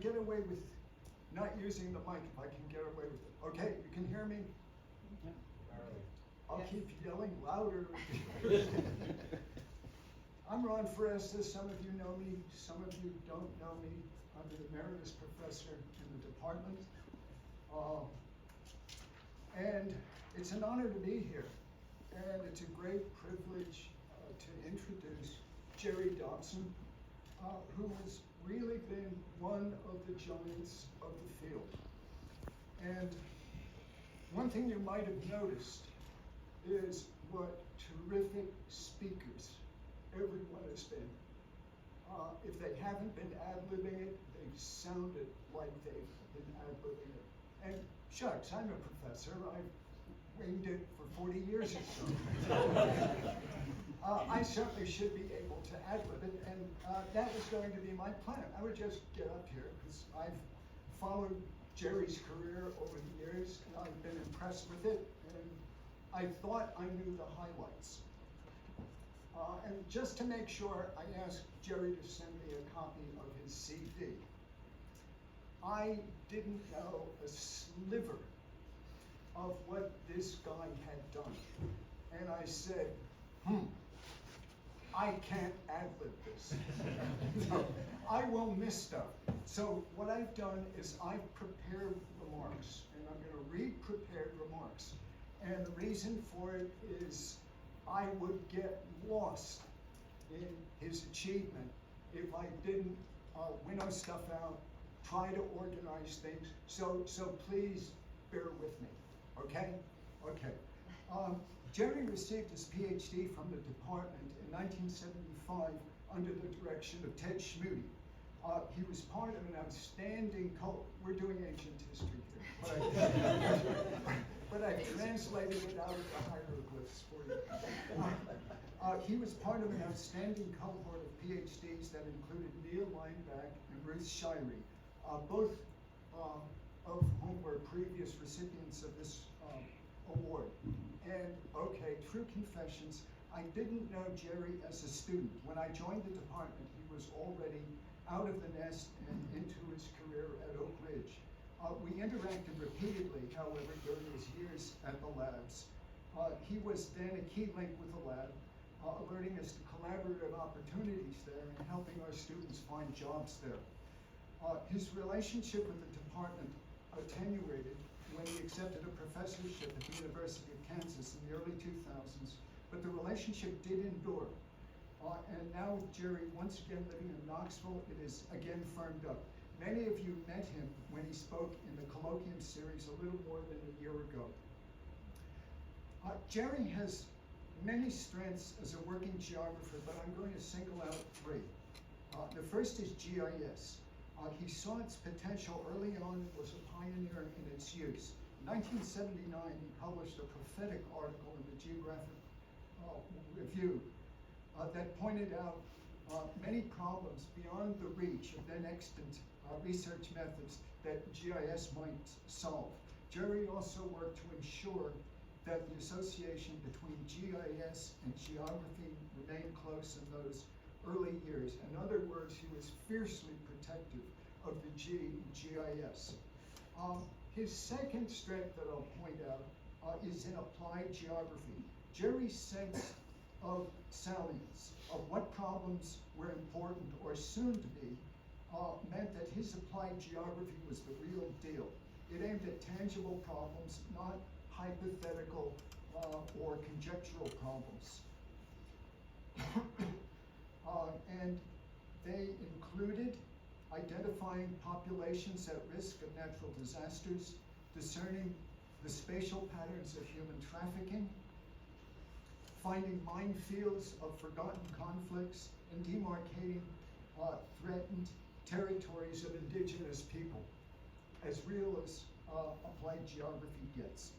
get away with not using the mic if I can get away with it. Okay, you can hear me? Yeah. I'll keep yelling louder. I'm Ron Foresta. Some of you know me, some of you don't know me. I'm an emeritus professor in the department. And it's an honor to be here. And it's a great privilege to introduce Jerry Dobson, who has really been one of the giants of the field. And one thing you might have noticed is what terrific speakers everyone has been. If they haven't been ad-libbing it, they've sounded like they've been ad-libbing it. And shucks, I'm a professor. I've winged it for 40 years or so. I certainly should be able to ad-lib it, and that was going to be my plan. I would just get up here, because I've followed Jerry's career over the years, and I've been impressed with it, and I thought I knew the highlights. And just to make sure, I asked Jerry to send me a copy of his CD. I didn't know a sliver of what this guy had done. And I said, I can't ad-lib this. No, I will miss stuff. So what I've done is I've prepared remarks, and I'm going to read prepared remarks. And the reason for it is I would get lost in his achievement if I didn't winnow stuff out, try to organize things. So please bear with me, okay? Okay. Jerry received his PhD from the department in 1975 under the direction of Ted Schmude. He was part of an outstanding we're doing ancient history here, but I translated it out of the hieroglyphs for you. He was part of an outstanding cohort of PhDs that included Neil Lineback and Ruth Shirey, both of whom were previous recipients of this award. And okay, true confessions, I didn't know Jerry as a student. When I joined the department, he was already out of the nest and into his career at Oak Ridge. We interacted repeatedly, however, during his years at the labs. He was then a key link with the lab, alerting us to collaborative opportunities there and helping our students find jobs there. His relationship with the department attenuated when he accepted a professorship at the University of Kansas in the early 2000s, but the relationship did endure. And now with Jerry once again living in Knoxville, it is again firmed up. Many of you met him when he spoke in the colloquium series a little more than a year ago. Jerry has many strengths as a working geographer, but I'm going to single out three. The first is GIS. He saw its potential early on and was a pioneer in its use. In 1979, he published a prophetic article in the Geographic Review that pointed out many problems beyond the reach of then extant research methods that GIS might solve. Jerry also worked to ensure that the association between GIS and geography remained close in those early years. In other words, he was fiercely protective of the G in GIS. His second strength that I'll point out is in applied geography. Jerry's sense of salience, of what problems were important or soon to be, meant that his applied geography was the real deal. It aimed at tangible problems, not hypothetical or conjectural problems. And they included identifying populations at risk of natural disasters, discerning the spatial patterns of human trafficking, finding minefields of forgotten conflicts, and demarcating threatened territories of indigenous people, as real as applied geography gets.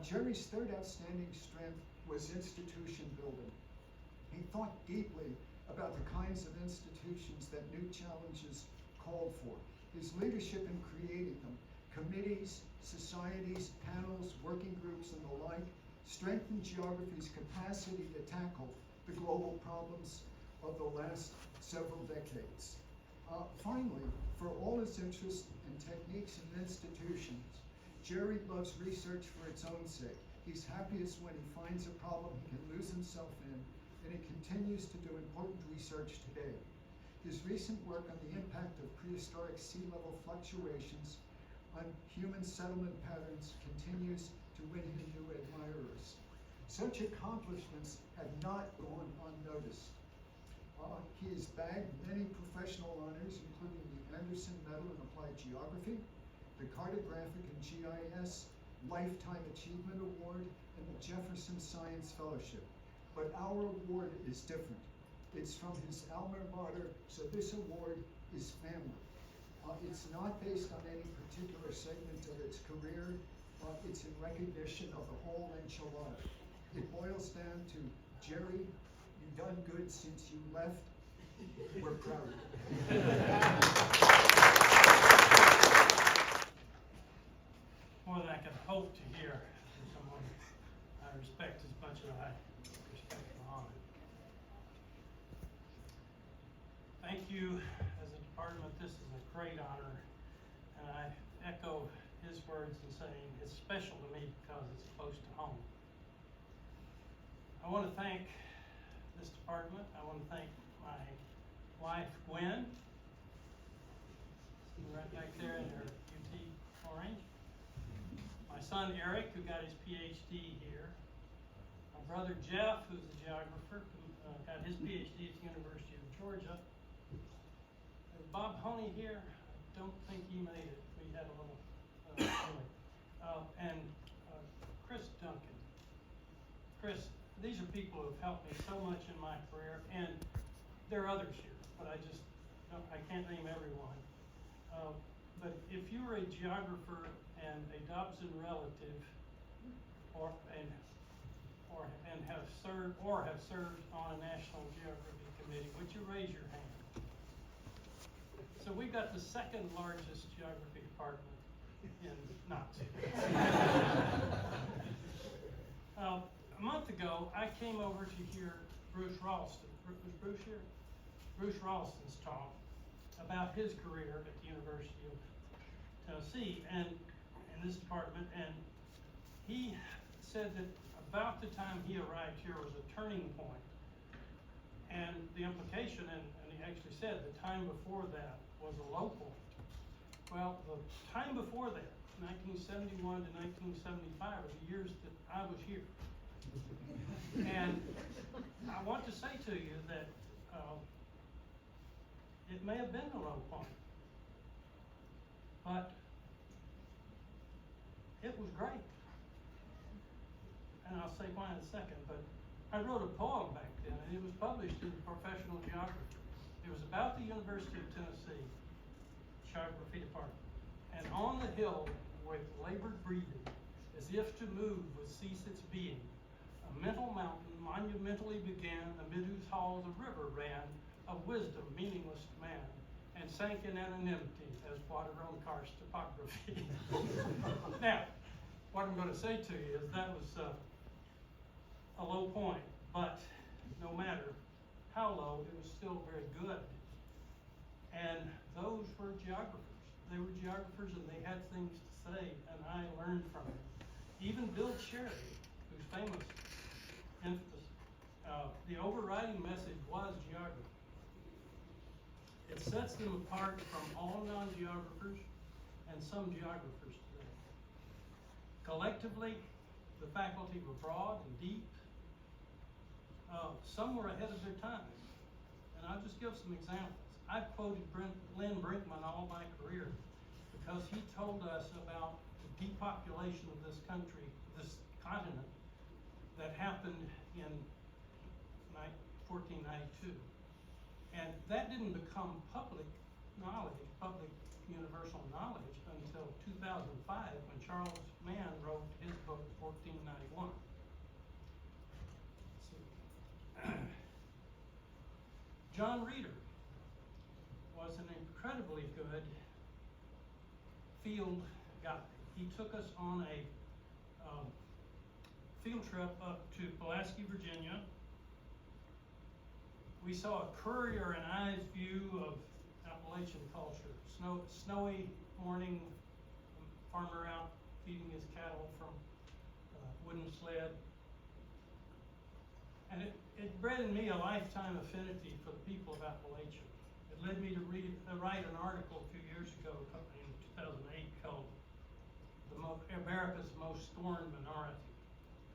Jerry's third outstanding strength was institution building. He thought deeply about the kinds of institutions that new challenges called for. His leadership in creating them, committees, societies, panels, working groups, and the like, strengthened geography's capacity to tackle the global problems of the last several decades. Finally, for all his interest in techniques and institutions, Jerry loves research for its own sake. He's happiest when he finds a problem he can lose himself in, and he continues to do important research today. His recent work on the impact of prehistoric sea level fluctuations on human settlement patterns continues to win him new admirers. Such accomplishments have not gone unnoticed. He has bagged many professional honors, including the Anderson Medal in Applied Geography, the Cartographic and GIS Lifetime Achievement Award, and the Jefferson Science Fellowship. But our award is different. It's from his alma mater, so this award is family. It's not based on any particular segment of its career. It's in recognition of the whole enchilada. It boils down to, Jerry, you've done good since you left. We're proud of you. More than I could hope to hear from someone I respect as much as I respect Muhammad. Thank you. As a department, this is a great honor, and I echo his words in saying it's special to me because it's close to home. I want to thank this department. I want to thank my wife, Gwen, right back there in her UT orange. My son, Eric, who got his PhD here. My brother, Jeff, who's a geographer, who got his PhD at the University of Georgia. There's Bob Honey here. I don't think he made it. We had a little and Chris Duncan. Chris, these are people who have helped me so much in my career, and there are others here, but I can't name everyone. But if you were a geographer and a Dobson relative, and have served on a National Geography Committee, would you raise your hand? So we've got the second largest geography department in Knoxville. A month ago, I came over to hear Bruce Ralston. Was Bruce here? Bruce Ralston's talk about his career at the University of Tennessee and in this department, and he said that about the time he arrived here was a turning point. And the implication, and he actually said the time before that was a low point. Well, the time before that, 1971 to 1975, are the years that I was here. And I want to say to you that it may have been a low point, but it was great. And I'll say why in a second, but I wrote a poem back then, and it was published in Professional Geography. It was about the University of Tennessee Geography Department. And on the hill, with labored breathing, as if to move would cease its being, a mental mountain monumentally began, amid whose halls a river ran, of wisdom meaningless to man, and sank in anonymity as water on karst topography. Now, what I'm going to say to you is that was a low point, but no matter how low, it was still very good. And those were geographers. They were geographers, and they had things to say, and I learned from them. Even Bill Cherry, whose famous emphasis, the overriding message was geography. It sets them apart from all non-geographers and some geographers today. Collectively, the faculty were broad and deep. Some were ahead of their time. And I'll just give some examples. I've quoted Lynn Brinkman all my career because he told us about the depopulation of this country, this continent, that happened in 1492. And that didn't become public knowledge, public universal knowledge, until 2005 when Charles Mann wrote his book, 1491. John Reeder was an incredibly good field guide. He took us on a field trip up to Pulaski, Virginia. We saw a courier and eyes view of Appalachian culture. Snowy morning, farmer out feeding his cattle from a wooden sled. And it bred in me a lifetime affinity for the people of Appalachia. It led me to write an article a few years ago in 2008 called America's Most Scorned Minority,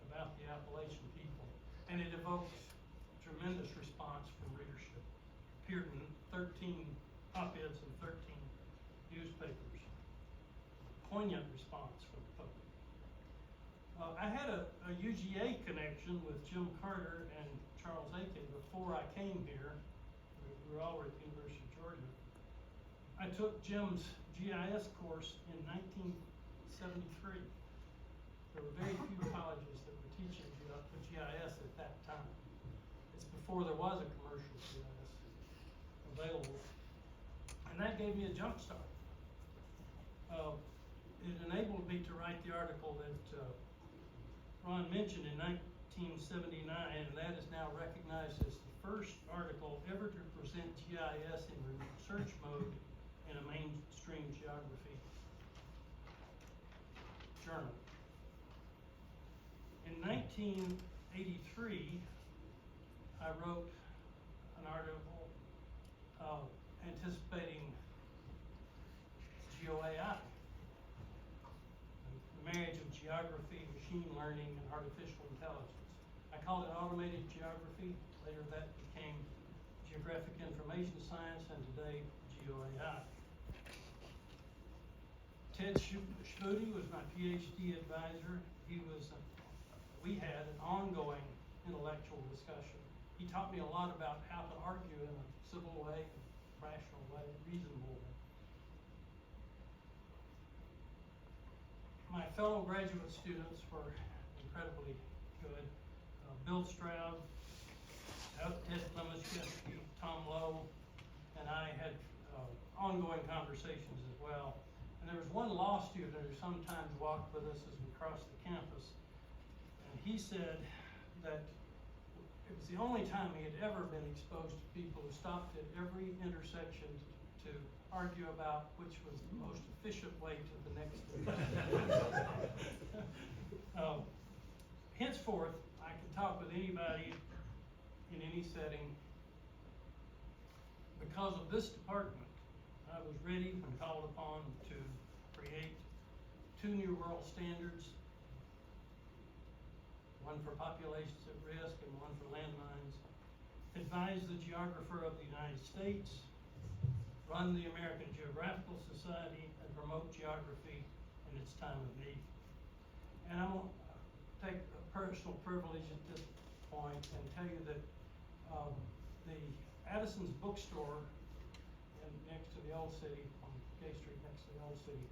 about the Appalachian people. And it evoked tremendous response from readership. Appeared in 13 op-eds in 13 newspapers. Poignant response from the public. I had a UGA connection with Jim Carter and Charles Aiken before I came here. We were all at the University of Georgia. I took Jim's GIS course in 1973. There were very few colleges that were teaching GIS at that time. It's before there was a commercial GIS available. And that gave me a jump start. It enabled me to write the article that Ron mentioned in 1979, and that is now recognized as the first article ever to present GIS in research mode in a mainstream geography journal. In 1983, I wrote an article anticipating GOAI, the marriage of geography, machine learning, and artificial intelligence. I called it automated geography. Later that became geographic information science, and today GOAI. Ted Schmoody was my PhD advisor. We had an ongoing intellectual discussion. He taught me a lot about how to argue in a civil way, rational way, reasonable way. My fellow graduate students were incredibly good. Bill Stroud, Ted Klemaszewski, Tom Lowe, and I had ongoing conversations as well. And there was one law student who sometimes walked with us as we crossed the campus. And he said that it was the only time he had ever been exposed to people who stopped at every intersection to argue about which was the most efficient way to the next intersection. Henceforth, I can talk with anybody in any setting. Because of this department, I was ready when called upon to create 2 new world standards, one for populations at risk and one for landmines, advise the geographer of the United States, run the American Geographical Society, and promote geography in its time of need. And I'm going to take a personal privilege at this point and tell you that the Addison's bookstore next to the Old City, on Gay Street next to the Old City,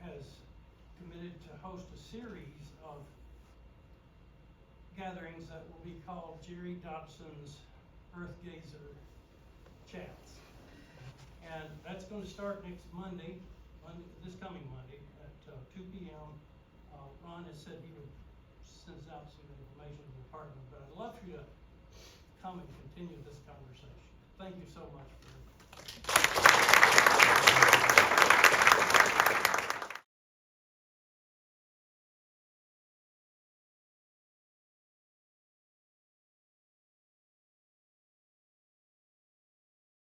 has committed to host a series of gatherings that will be called Jerry Dobson's Earth Gazer Chats. And that's going to start next Monday, this coming Monday at 2 p.m. Ron has said he would send out some information to the department, but I'd love for you to come and continue this conversation. Thank you so much for